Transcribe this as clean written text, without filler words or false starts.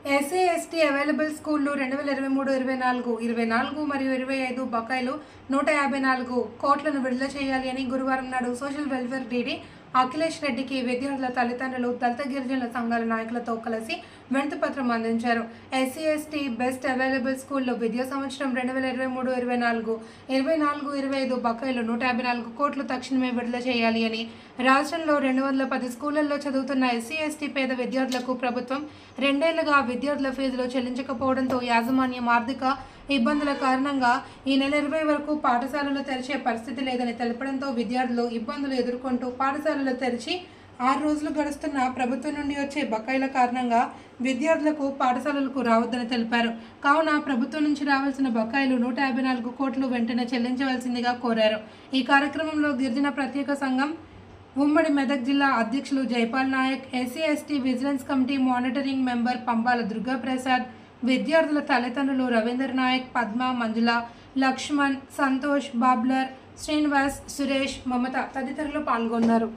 SC ST available స్కూళ్లు 2023-24 మరియు 25 బకాయిలు 154 కోట్లను విడుదల చేయాలి అని గురువారం నాడు సోషల్ వెల్ఫేర్ డీడీ అఖిలేష్ రెడ్డికి విద్యార్థుల తల్లిదండ్రులు దళిత గిరిజనుల సంఘాల నాయకులతో కలిసి వినతిపత్రం అందించారు. ఎస్సీ ఎస్టీ బెస్ట్ అవైలబుల్ స్కూళ్లు విద్యా సంవత్సరం 2023-24, 24-25 బకాయిలు 154 కోట్లు తక్షణమే విడుదల చేయాలి అని, రాష్ట్రంలో 210 స్కూళ్లలో చదువుతున్న ఎస్సీ ఎస్టీ పేద విద్యార్థులకు ప్రభుత్వం 2 ఏళ్లుగా విద్యార్థుల ఫీజులు చెల్లించకపోవడంతో యాజమాన్యం ఆర్థిక ఇబ్బందుల కారణంగా ఈ నెల 20 వరకు పాఠశాలలు తెరిచే పరిస్థితి లేదని తెలపడంతో విద్యార్థులు ఇబ్బందులు ఎదుర్కొంటూ పాఠశాలలు తెరిచి 6 రోజులు గడుస్తున్న ప్రభుత్వం నుండి వచ్చే బకాయిల కారణంగా విద్యార్థులకు పాఠశాలలకు రావద్దని తెలిపారు. కావున ప్రభుత్వం నుంచి రావాల్సిన బకాయిలు 154 కోట్లు వెంటనే చెల్లించవలసిందిగా కోరారు. ఈ కార్యక్రమంలో గిరిజన ప్రత్యేక సంఘం ఉమ్మడి మెదక్ జిల్లా అధ్యక్షులు Jaipal Naik, SC ST vigilance committee monitoring member Pambala Durgaprasad, విద్యార్థుల తల్లిదండ్రులు రవీందర్ నాయక్, పద్మ, మంజుల, లక్ష్మణ్, సంతోష్, బాబ్లర్, శ్రీనివాస్, సురేష్, మమత తదితరులు పాల్గొన్నారు.